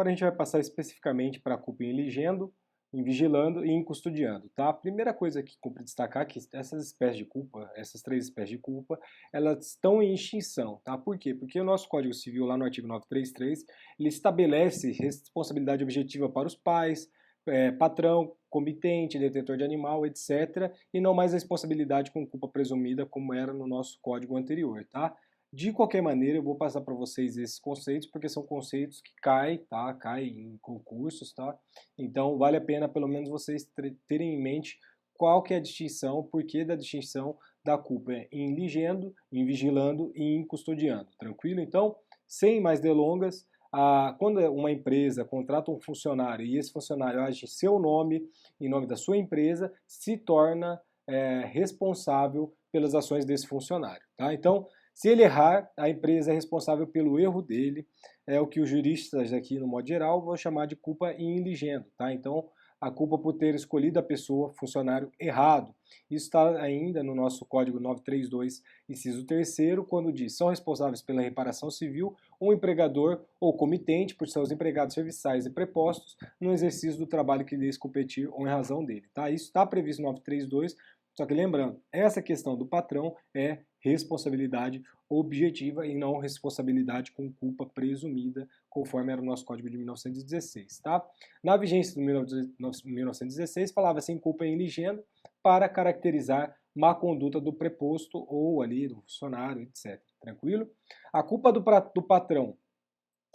Agora a gente vai passar especificamente para a culpa em ligendo, em vigilando e em custodiando, tá? A primeira coisa que cumpre destacar é que essas espécies de culpa, essas três espécies de culpa, elas estão em extinção, tá? Por quê? Porque o nosso Código Civil, lá no artigo 933, ele estabelece responsabilidade objetiva para os pais, patrão, comitente, detentor de animal, etc., e não mais a responsabilidade com culpa presumida como era no nosso código anterior, tá? De qualquer maneira, eu vou passar para vocês esses conceitos, porque são conceitos que caem, tá? Caem em concursos, tá? Então, vale a pena, pelo menos, vocês terem em mente qual que é a distinção, o porquê da distinção da culpa em ligendo, em vigilando e em custodiando. Tranquilo? Então, sem mais delongas, quando uma empresa contrata um funcionário e esse funcionário age em seu nome, em nome da sua empresa, se torna responsável pelas ações desse funcionário, tá? Então, se ele errar, a empresa é responsável pelo erro dele, é o que os juristas aqui, no modo geral, vão chamar de culpa in ligendo, tá? Então, a culpa por ter escolhido a pessoa, funcionário, errado. Isso está ainda no nosso Código 932, inciso 3º, quando diz: são responsáveis pela reparação civil um empregador ou comitente por seus empregados serviçais e prepostos no exercício do trabalho que lhes competir ou em razão dele, tá? Isso está previsto no 932, só que lembrando, essa questão do patrão é responsabilidade objetiva e não responsabilidade com culpa presumida, conforme era o nosso Código de 1916, tá? Na vigência do 1916, falava-se em culpa em ligendo para caracterizar má conduta do preposto ou ali do funcionário, etc. Tranquilo? A culpa do patrão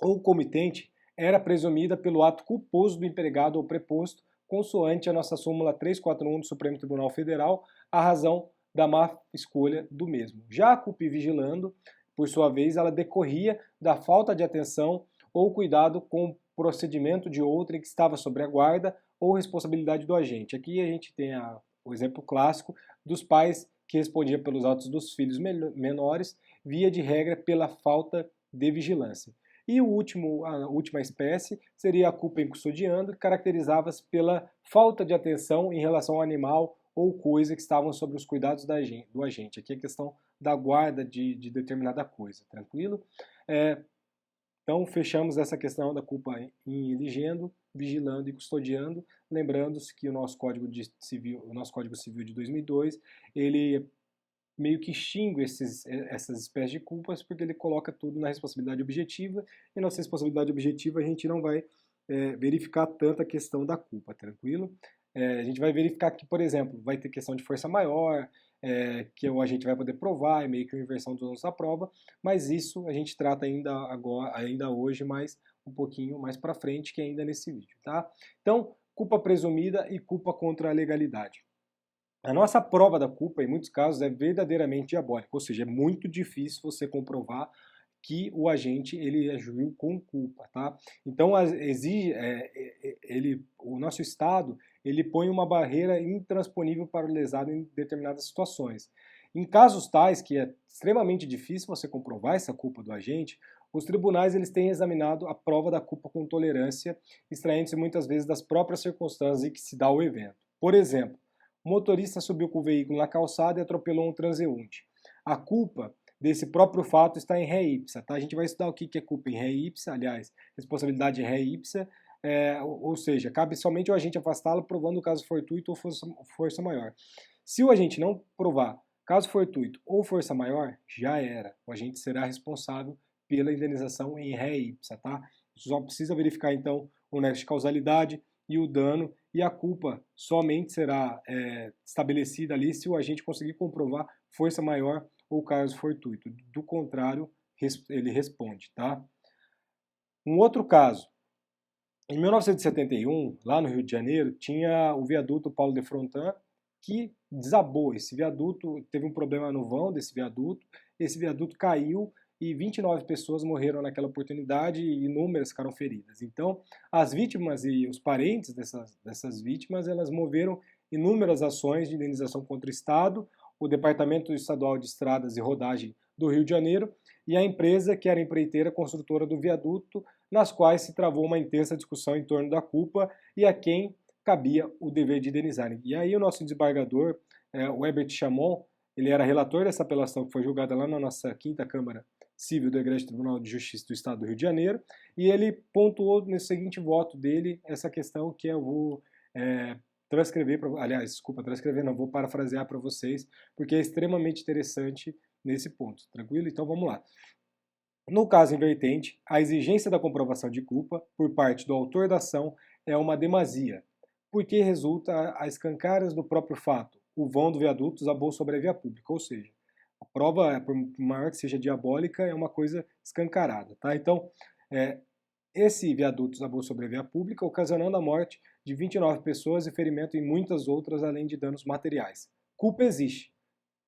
ou comitente era presumida pelo ato culposo do empregado ou preposto, consoante a nossa súmula 341 do Supremo Tribunal Federal, a razão da má escolha do mesmo. Já a culpa vigilando, por sua vez, ela decorria da falta de atenção ou cuidado com o procedimento de outrem que estava sob a guarda ou responsabilidade do agente. Aqui a gente tem o exemplo clássico dos pais que respondiam pelos atos dos filhos menores, via de regra pela falta de vigilância. E a última espécie seria a culpa em custodiando, que caracterizava-se pela falta de atenção em relação ao animal ou coisa que estavam sob os cuidados do agente. Aqui é a questão da guarda de determinada coisa, tranquilo? Então, fechamos essa questão da culpa em ligendo, vigilando e custodiando, lembrando-se que o nosso Código Civil de 2002, ele meio que extingue essas espécies de culpas, porque ele coloca tudo na responsabilidade objetiva, e nossa responsabilidade objetiva a gente não vai verificar tanto a questão da culpa, tranquilo? A gente vai verificar que, por exemplo, vai ter questão de força maior, que o agente vai poder provar, é meio que uma inversão dos ônus da prova, mas isso a gente trata ainda hoje, mas um pouquinho mais para frente, que ainda nesse vídeo, tá? Então, culpa presumida e culpa contra a legalidade. A nossa prova da culpa, em muitos casos, é verdadeiramente diabólica, ou seja, é muito difícil você comprovar que o agente ele agiu com culpa, tá? Então o nosso Estado ele põe uma barreira intransponível para o lesado em determinadas situações. Em casos tais que é extremamente difícil você comprovar essa culpa do agente, os tribunais eles têm examinado a prova da culpa com tolerância, extraindo-se muitas vezes das próprias circunstâncias em que se dá o evento. Por exemplo, o motorista subiu com o veículo na calçada e atropelou um transeunte. A culpa desse próprio fato está em ré ipsa, tá? A gente vai estudar o que é culpa em ré ipsa, aliás, responsabilidade em ré ipsa, ou seja, cabe somente o agente afastá-lo provando o caso fortuito ou força maior. Se o agente não provar caso fortuito ou força maior, já era. O agente será responsável pela indenização em ré ipsa, tá? Só precisa verificar então o nexo de causalidade e o dano, e a culpa somente será estabelecida ali se o agente conseguir comprovar força maior ou caso fortuito. Do contrário, ele responde, tá? Um outro caso. Em 1971, lá no Rio de Janeiro, tinha o viaduto Paulo de Frontin, que desabou. Esse viaduto teve um problema no vão desse viaduto, esse viaduto caiu e 29 pessoas morreram naquela oportunidade e inúmeras ficaram feridas. Então, as vítimas e os parentes dessas vítimas, elas moveram inúmeras ações de indenização contra o Estado, o Departamento Estadual de Estradas e Rodagem do Rio de Janeiro e a empresa que era empreiteira construtora do viaduto, nas quais se travou uma intensa discussão em torno da culpa e a quem cabia o dever de indenizar. E aí o nosso desembargador, o Herbert Chamon, ele era relator dessa apelação que foi julgada lá na nossa 5ª Câmara Civil do Egrégio Tribunal de Justiça do Estado do Rio de Janeiro, e ele pontuou nesse seguinte voto dele essa questão que eu vou transcrever, transcrever não, vou parafrasear para vocês, porque é extremamente interessante nesse ponto, tranquilo? Então vamos lá. No caso invertente, a exigência da comprovação de culpa por parte do autor da ação é uma demasia, porque resulta a escancaras do próprio fato, o vão do viadutos abou sobre a via pública, ou seja, a prova, por maior que seja diabólica, é uma coisa escancarada, tá? Então, esse viaduto abou sobre a via pública, ocasionando a morte de 29 pessoas e ferimento em muitas outras, além de danos materiais. Culpa existe,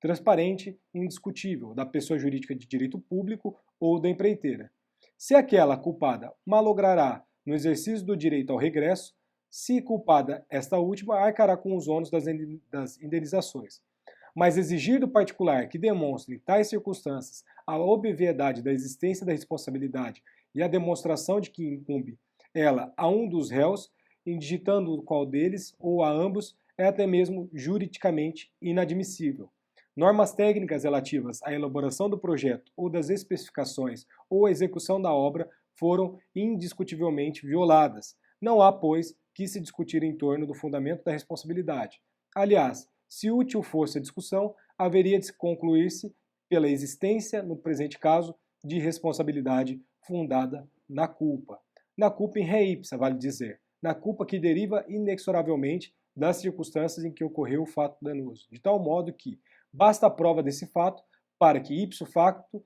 transparente e indiscutível, da pessoa jurídica de direito público ou da empreiteira. Se aquela culpada malogrará no exercício do direito ao regresso, se culpada esta última, arcará com os ônus das indenizações. Mas exigir do particular que demonstre em tais circunstâncias a obviedade da existência da responsabilidade e a demonstração de que incumbe ela a um dos réus, indigitando o qual deles ou a ambos, é até mesmo juridicamente inadmissível. Normas técnicas relativas à elaboração do projeto ou das especificações ou à execução da obra foram indiscutivelmente violadas. Não há, pois, que se discutir em torno do fundamento da responsabilidade. Aliás, se útil fosse a discussão, haveria de se concluir-se pela existência, no presente caso, de responsabilidade fundada na culpa. Na culpa in re ipsa, vale dizer, na culpa que deriva inexoravelmente das circunstâncias em que ocorreu o fato danoso, de tal modo que basta a prova desse fato para que ipso facto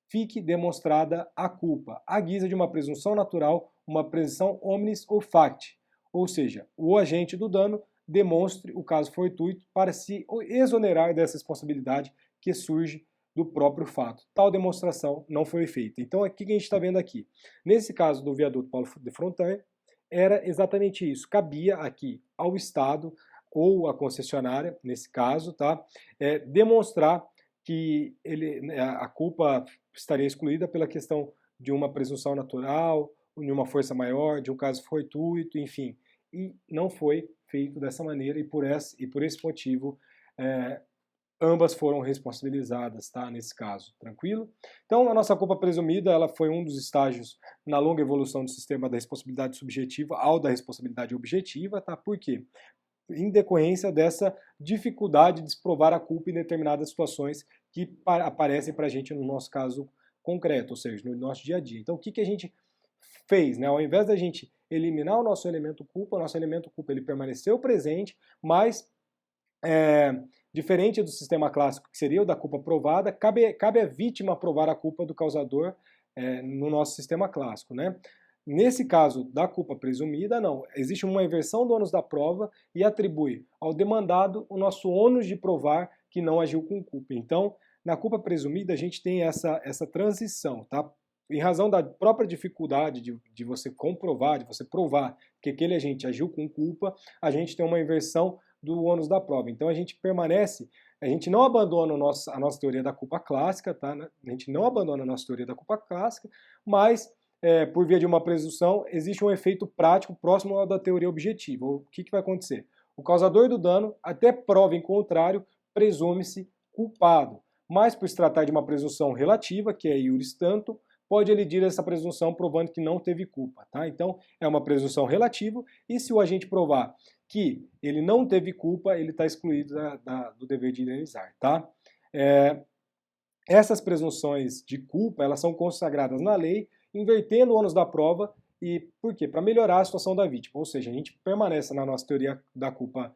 fique demonstrada a culpa, à guisa de uma presunção natural, uma presunção omnis ou facti, ou seja, o agente do dano demonstre o caso fortuito para se exonerar dessa responsabilidade que surge do próprio fato. Tal demonstração não foi feita. Então, o que a gente está vendo aqui? Nesse caso do viaduto Paulo de Frontin, era exatamente isso. Cabia aqui ao Estado ou à concessionária, nesse caso, tá, demonstrar que a culpa estaria excluída pela questão de uma presunção natural, de uma força maior, de um caso fortuito, enfim. E não foi feito dessa maneira e por esse motivo ambas foram responsabilizadas, tá, nesse caso, tranquilo? Então, a nossa culpa presumida, ela foi um dos estágios na longa evolução do sistema da responsabilidade subjetiva ao da responsabilidade objetiva, tá? Por quê? Em decorrência dessa dificuldade de provar a culpa em determinadas situações que aparecem para a gente no nosso caso concreto, ou seja, no nosso dia a dia. Então, o que a gente fez, né? Ao invés da gente eliminar o nosso elemento culpa ele permaneceu presente, mas diferente do sistema clássico, que seria o da culpa provada, cabe à vítima provar a culpa do causador no nosso sistema clássico, né? Nesse caso da culpa presumida, não. Existe uma inversão do ônus da prova e atribui ao demandado o nosso ônus de provar que não agiu com culpa. Então, na culpa presumida, a gente tem essa transição, tá? Em razão da própria dificuldade de você comprovar, de você provar que aquele agente agiu com culpa, a gente tem uma inversão do ônus da prova. Então a gente permanece, a gente não abandona a nossa teoria da culpa clássica, tá? A gente não abandona a nossa teoria da culpa clássica, mas por via de uma presunção, existe um efeito prático próximo ao da teoria objetiva. O que vai acontecer? O causador do dano, até prova em contrário, presume-se culpado. Mas por se tratar de uma presunção relativa, que é iuris tantum, pode elidir essa presunção provando que não teve culpa, tá? Então, é uma presunção relativa, e se o agente provar que ele não teve culpa, ele está excluído do dever de indenizar, tá? Essas presunções de culpa, elas são consagradas na lei, invertendo o ônus da prova, e por quê? Para melhorar a situação da vítima, ou seja, a gente permanece na nossa teoria da culpa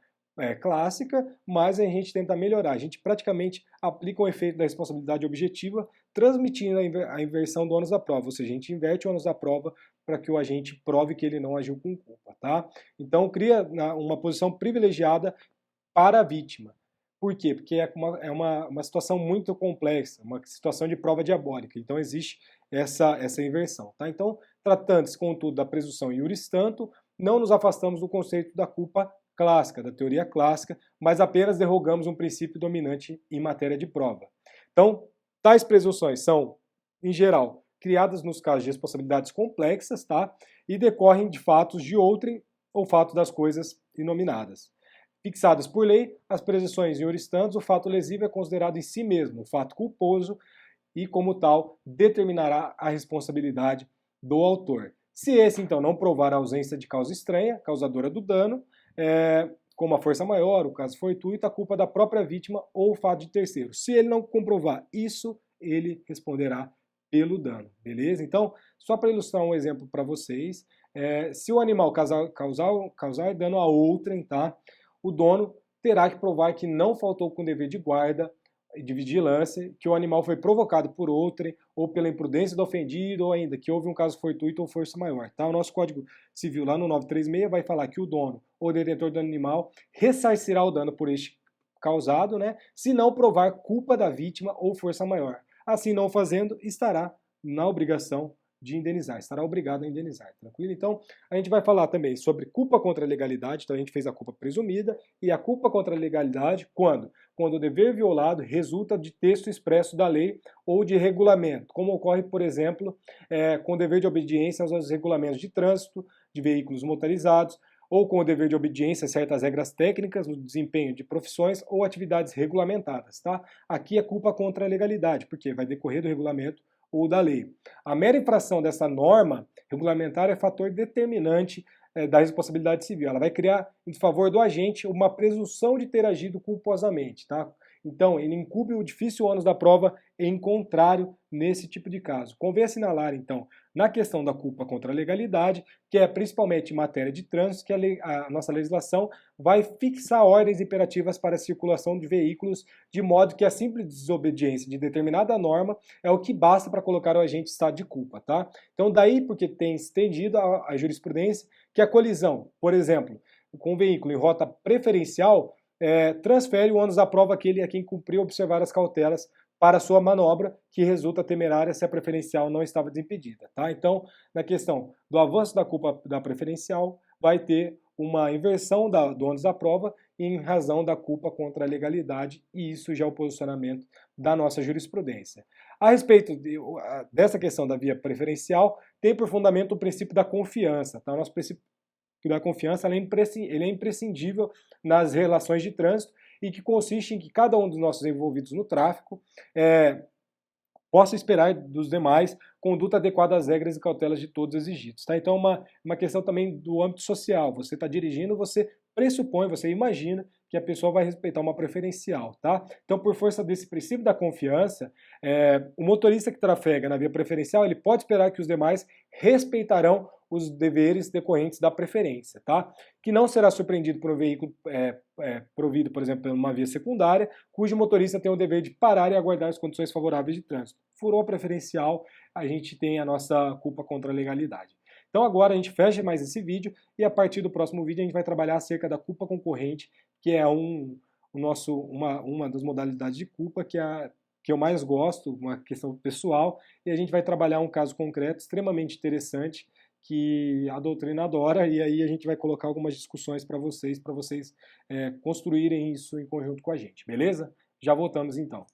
clássica, mas a gente tenta melhorar, a gente praticamente aplica o efeito da responsabilidade objetiva, transmitindo a inversão do ônus da prova, ou seja, a gente inverte o ônus da prova para que o agente prove que ele não agiu com culpa, tá? Então cria uma posição privilegiada para a vítima. Por quê? Porque é uma situação muito complexa, uma situação de prova diabólica, então existe essa inversão, tá? Então, tratando-se, contudo, da presunção iuris tantum, não nos afastamos do conceito da culpa clássica, da teoria clássica, mas apenas derrogamos um princípio dominante em matéria de prova. Então, tais presunções são, em geral, criadas nos casos de responsabilidades complexas, tá? E decorrem de fatos de outrem ou fato das coisas inominadas. Fixadas por lei, as presunções iuris tantum, o fato lesivo é considerado em si mesmo um fato culposo e, como tal, determinará a responsabilidade do autor. Se esse, então, não provar a ausência de causa estranha, causadora do dano, como a força maior, o caso fortuito, a culpa da própria vítima ou o fato de terceiro. Se ele não comprovar isso, ele responderá pelo dano, beleza? Então, só para ilustrar um exemplo para vocês, se o animal causar dano a outrem, tá? O dono terá que provar que não faltou com dever de guarda, de vigilância, que o animal foi provocado por outrem, ou pela imprudência do ofendido, ou ainda que houve um caso fortuito ou força maior. Tá? O nosso Código Civil, lá no 936, vai falar que o dono ou detentor do animal ressarcirá o dano por este causado, né, se não provar culpa da vítima ou força maior. Assim não fazendo, estará na obrigação de indenizar, estará obrigado a indenizar, tranquilo? Então, a gente vai falar também sobre culpa contra a legalidade, então a gente fez a culpa presumida, e a culpa contra a legalidade, quando? Quando o dever violado resulta de texto expresso da lei ou de regulamento, como ocorre, por exemplo, com o dever de obediência aos regulamentos de trânsito, de veículos motorizados, ou com o dever de obediência a certas regras técnicas no desempenho de profissões ou atividades regulamentadas, tá? Aqui é culpa contra a legalidade, porque vai decorrer do regulamento ou da lei. A mera infração dessa norma regulamentar é fator determinante da responsabilidade civil. Ela vai criar, em favor do agente, uma presunção de ter agido culposamente, tá? Então, ele incumbe o difícil ônus da prova em contrário nesse tipo de caso. Convém assinalar, então, na questão da culpa contra a legalidade, que é principalmente em matéria de trânsito, que a nossa legislação vai fixar ordens imperativas para a circulação de veículos, de modo que a simples desobediência de determinada norma é o que basta para colocar o agente em estado de culpa, tá? Então, daí porque tem estendido a jurisprudência que a colisão, por exemplo, com um veículo em rota preferencial, transfere o ônus da prova àquele a quem cumpriu observar as cautelas para sua manobra, que resulta temerária se a preferencial não estava desimpedida. Tá? Então, na questão do avanço da culpa da preferencial, vai ter uma inversão do ônus da prova em razão da culpa contra a legalidade, e isso já é o posicionamento da nossa jurisprudência. A respeito dessa questão da via preferencial, tem por fundamento o princípio da confiança. Tá? O nosso princípio da confiança ele é imprescindível nas relações de trânsito e que consiste em que cada um dos nossos envolvidos no tráfico possa esperar dos demais conduta adequada às regras e cautelas de todos exigidos. Tá? Então, uma questão também do âmbito social. Você está dirigindo, você pressupõe, você imagina que a pessoa vai respeitar uma preferencial. Tá? Então, por força desse princípio da confiança, o motorista que trafega na via preferencial, ele pode esperar que os demais respeitarão os deveres decorrentes da preferência, tá? Que não será surpreendido por um veículo provido, por exemplo, por uma via secundária, cujo motorista tem o dever de parar e aguardar as condições favoráveis de trânsito. Furou a preferencial, a gente tem a nossa culpa contra a legalidade. Então agora a gente fecha mais esse vídeo e a partir do próximo vídeo a gente vai trabalhar acerca da culpa concorrente, que é uma das modalidades de culpa que eu mais gosto, uma questão pessoal, e a gente vai trabalhar um caso concreto extremamente interessante que a doutrina adora, e aí a gente vai colocar algumas discussões para vocês construírem isso em conjunto com a gente, beleza? Já voltamos então.